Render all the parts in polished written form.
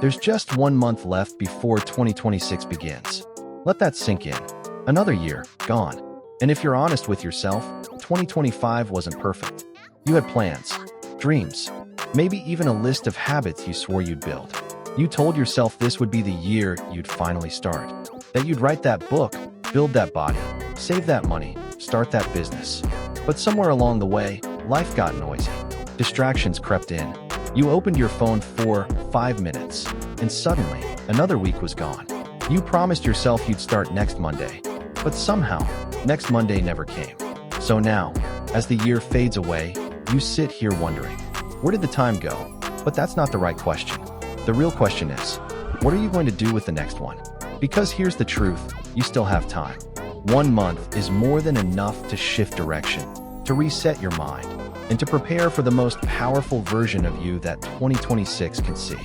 There's just 1 month left before 2026 begins. Let that sink in. Another year, gone. And if you're honest with yourself, 2025 wasn't perfect. You had plans, dreams, maybe even a list of habits you swore you'd build. You told yourself this would be the year you'd finally start. That you'd write that book, build that body, save that money, start that business. But somewhere along the way, life got noisy. Distractions crept in. You opened your phone for 5 minutes, and suddenly, another week was gone. You promised yourself you'd start next Monday, but somehow, next Monday never came. So now, as the year fades away, you sit here wondering, where did the time go? But that's not the right question. The real question is, what are you going to do with the next one? Because here's the truth, you still have time. 1 month is more than enough to shift direction, to reset your mind, and to prepare for the most powerful version of you that 2026 can see.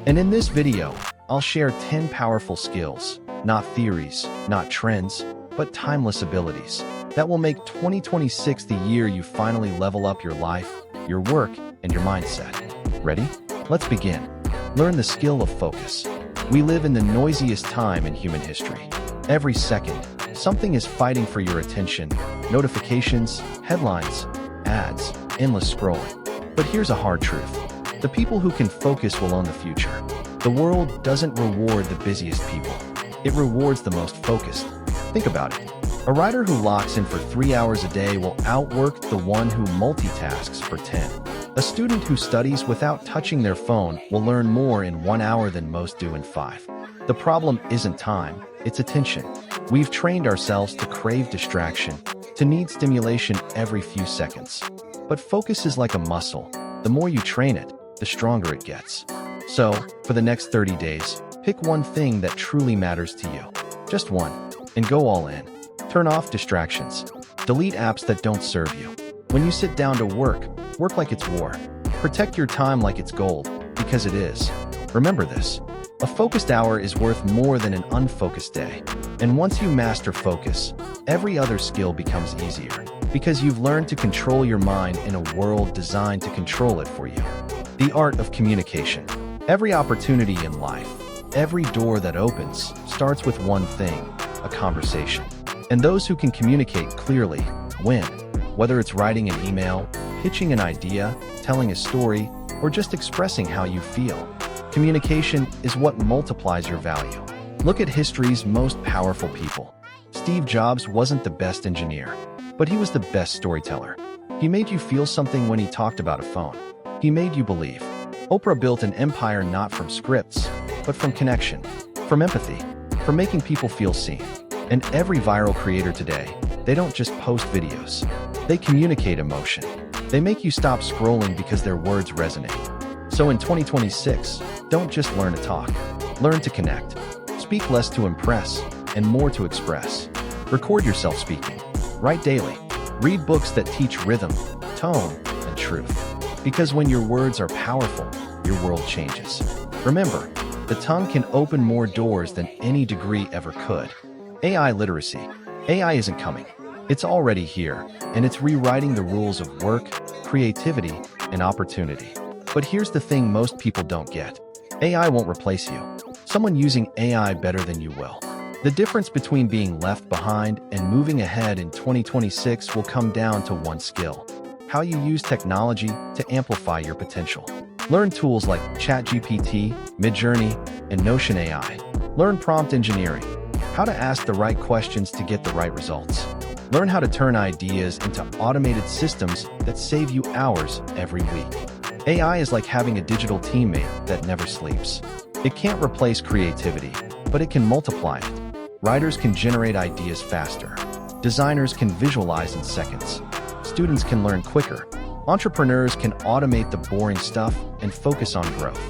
And in this video, I'll share 10 powerful skills, not theories, not trends, but timeless abilities that will make 2026 the year you finally level up your life, your work, and your mindset. Ready? Let's begin. Learn the skill of focus. We live in the noisiest time in human history. Every second, something is fighting for your attention. Notifications, headlines, ads, endless scrolling. But here's a hard truth. The people who can focus will own the future. The world doesn't reward the busiest people. It rewards the most focused. Think about it. A writer who locks in for 3 hours a day will outwork the one who multitasks for 10. A student who studies without touching their phone will learn more in 1 hour than most do in 5. The problem isn't time, it's attention. We've trained ourselves to crave distraction, to need stimulation every few seconds. But focus is like a muscle. The more you train it, the stronger it gets. So, for the next 30 days, pick one thing that truly matters to you. Just one, and go all in. Turn off distractions. Delete apps that don't serve you. When you sit down to work like it's war. Protect your time like it's gold, because it is. Remember this. A focused hour is worth more than an unfocused day. And once you master focus, every other skill becomes easier, because you've learned to control your mind in a world designed to control it for you. The art of communication. Every opportunity in life, every door that opens, starts with one thing, a conversation. And those who can communicate clearly win. Whether it's writing an email, pitching an idea, telling a story, or just expressing how you feel, communication is what multiplies your value. Look at history's most powerful people. Steve Jobs wasn't the best engineer, but he was the best storyteller. He made you feel something when he talked about a phone. He made you believe. Oprah built an empire not from scripts, but from connection, from empathy, from making people feel seen. And every viral creator today, they don't just post videos. They communicate emotion. They make you stop scrolling because their words resonate. So in 2026, don't just learn to talk. Learn to connect. Speak less to impress and more to express. Record yourself speaking. Write daily. Read books that teach rhythm, tone, and truth. Because when your words are powerful, your world changes. Remember, the tongue can open more doors than any degree ever could. AI literacy. AI isn't coming. It's already here, and it's rewriting the rules of work, creativity, and opportunity. But here's the thing most people don't get. AI won't replace you. Someone using AI better than you will. The difference between being left behind and moving ahead in 2026 will come down to one skill: how you use technology to amplify your potential. Learn tools like ChatGPT, Midjourney, and Notion AI. Learn prompt engineering, how to ask the right questions to get the right results. Learn how to turn ideas into automated systems that save you hours every week. AI is like having a digital teammate that never sleeps. It can't replace creativity, but it can multiply it. Writers can generate ideas faster. Designers can visualize in seconds. Students can learn quicker. Entrepreneurs can automate the boring stuff and focus on growth.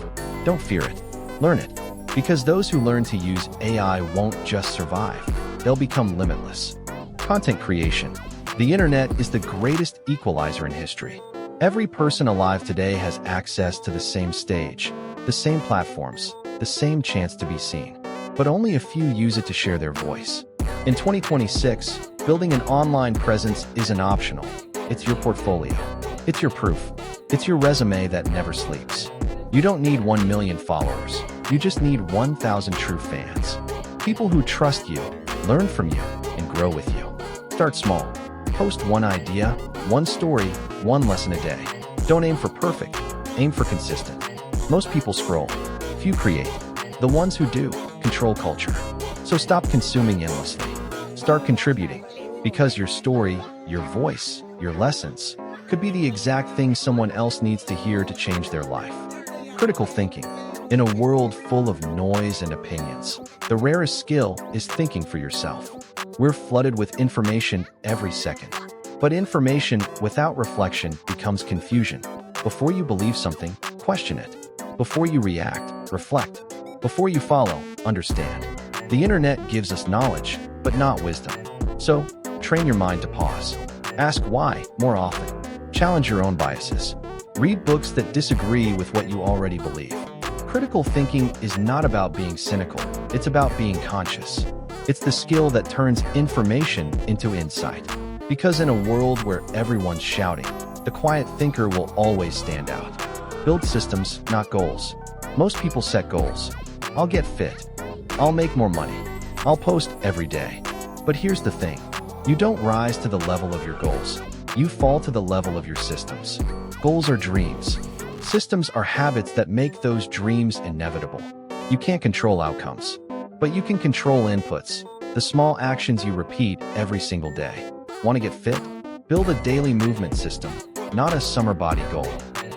Don't fear it. Learn it. Because those who learn to use AI won't just survive. They'll become limitless. Content creation. The internet is the greatest equalizer in history. Every person alive today has access to the same stage, the same platforms, the same chance to be seen. But only a few use it to share their voice. In 2026, building an online presence isn't optional. It's your portfolio. It's your proof. It's your resume that never sleeps. You don't need 1 million followers. You just need 1,000 true fans. People who trust you, learn from you, and grow with you. Start small. Post one idea, one story, one lesson a day. Don't aim for perfect, aim for consistent. Most people scroll. Few create. The ones who do control culture. So stop consuming endlessly. Start contributing. Because your story, your voice, your lessons could be the exact thing someone else needs to hear to change their life. Critical thinking. In a world full of noise and opinions, the rarest skill is thinking for yourself. We're flooded with information every second. But information without reflection becomes confusion. Before you believe something, question it. Before you react, reflect. Before you follow, understand. The internet gives us knowledge, but not wisdom. So, train your mind to pause. Ask why more often. Challenge your own biases. Read books that disagree with what you already believe. Critical thinking is not about being cynical. It's about being conscious. It's the skill that turns information into insight. Because in a world where everyone's shouting, the quiet thinker will always stand out. Build systems, not goals. Most people set goals. I'll get fit. I'll make more money. I'll post every day. But here's the thing. You don't rise to the level of your goals. You fall to the level of your systems. Goals are dreams. Systems are habits that make those dreams inevitable. You can't control outcomes, but you can control inputs, the small actions you repeat every single day. Want to get fit? Build a daily movement system, not a summer body goal.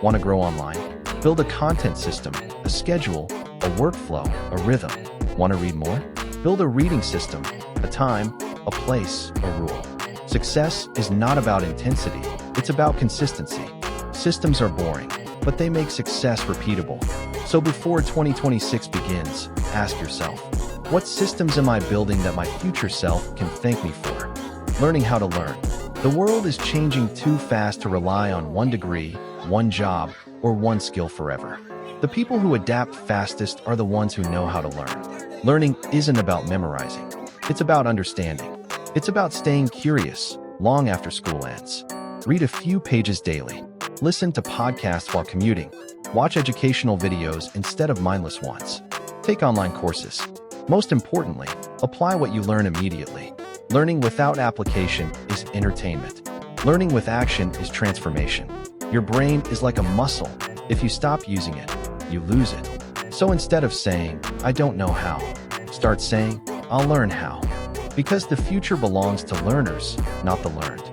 Want to grow online? Build a content system, a schedule, a workflow, a rhythm. Want to read more? Build a reading system, a time, a place, a rule. Success is not about intensity, it's about consistency. Systems are boring, but they make success repeatable. So before 2026 begins, ask yourself, what systems am I building that my future self can thank me for? Learning how to learn. The world is changing too fast to rely on one degree, one job, or one skill forever. The people who adapt fastest are the ones who know how to learn. Learning isn't about memorizing. It's about understanding. It's about staying curious long after school ends. Read a few pages daily. Listen to podcasts while commuting. Watch educational videos instead of mindless ones. Take online courses. Most importantly, apply what you learn immediately. Learning without application is entertainment. Learning with action is transformation. Your brain is like a muscle. If you stop using it, you lose it. So instead of saying, I don't know how, start saying, I'll learn how. Because the future belongs to learners, not the learned.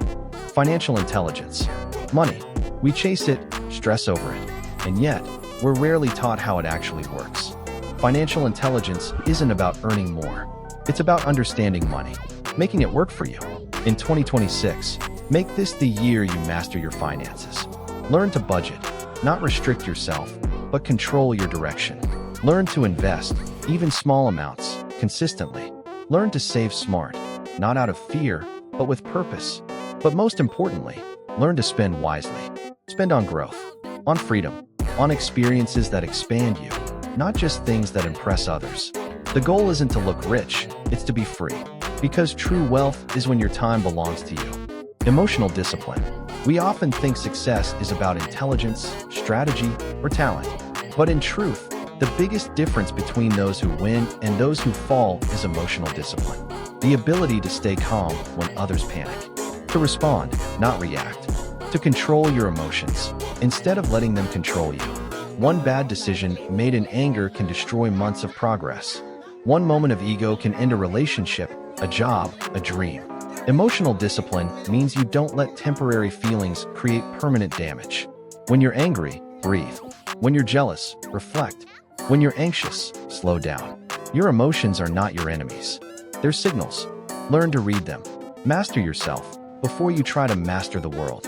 Financial intelligence. Money. We chase it, stress over it, and yet, we're rarely taught how it actually works. Financial intelligence isn't about earning more. It's about understanding money, making it work for you. In 2026, make this the year you master your finances. Learn to budget, not restrict yourself, but control your direction. Learn to invest, even small amounts, consistently. Learn to save smart, not out of fear, but with purpose. But most importantly, learn to spend wisely. Spend on growth, on freedom, on experiences that expand you, not just things that impress others. The goal isn't to look rich, it's to be free. Because true wealth is when your time belongs to you. Emotional discipline. We often think success is about intelligence, strategy, or talent. But in truth, the biggest difference between those who win and those who fall is emotional discipline. The ability to stay calm when others panic. To respond, not react. To control your emotions, instead of letting them control you. One bad decision made in anger can destroy months of progress. One moment of ego can end a relationship, a job, a dream. Emotional discipline means you don't let temporary feelings create permanent damage. When you're angry, breathe. When you're jealous, reflect. When you're anxious, slow down. Your emotions are not your enemies. They're signals. Learn to read them. Master yourself before you try to master the world.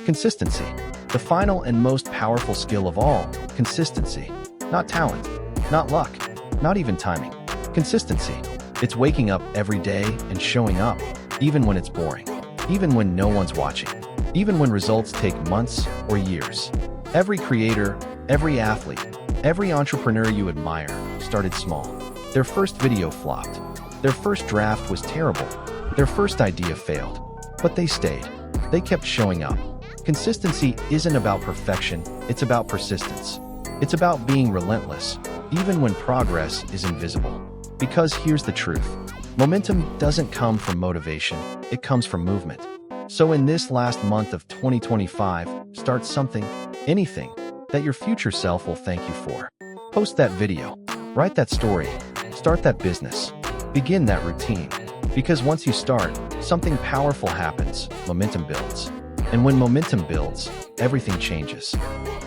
Consistency. The final and most powerful skill of all, consistency. Not talent, not luck, not even timing. Consistency. It's waking up every day and showing up, even when it's boring, even when no one's watching, even when results take months or years. Every creator, every athlete, every entrepreneur you admire started small. Their first video flopped. Their first draft was terrible. Their first idea failed. But they stayed. They kept showing up. Consistency isn't about perfection, it's about persistence. It's about being relentless, even when progress is invisible. Because here's the truth. Momentum doesn't come from motivation, it comes from movement. So in this last month of 2025, start something, anything, that your future self will thank you for. Post that video, write that story, start that business, begin that routine. Because once you start, something powerful happens, momentum builds. And when momentum builds, everything changes.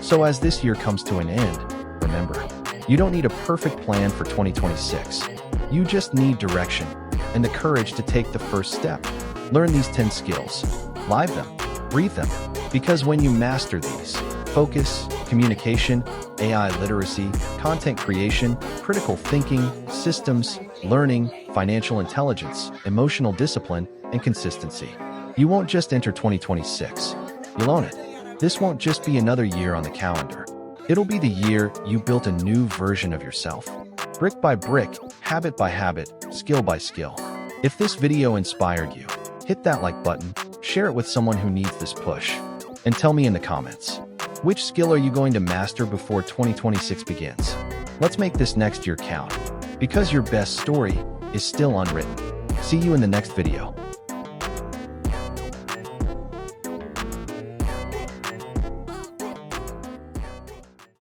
So as this year comes to an end, remember, you don't need a perfect plan for 2026. You just need direction and the courage to take the first step. Learn these 10 skills, live them, breathe them, because when you master these, focus, communication, AI literacy, content creation, critical thinking, systems, learning, financial intelligence, emotional discipline, and consistency, you won't just enter 2026, you'll own it. This won't just be another year on the calendar. It'll be the year you built a new version of yourself. Brick by brick, habit by habit, skill by skill. If this video inspired you, hit that like button, share it with someone who needs this push, and tell me in the comments, which skill are you going to master before 2026 begins? Let's make this next year count, because your best story is still unwritten. See you in the next video.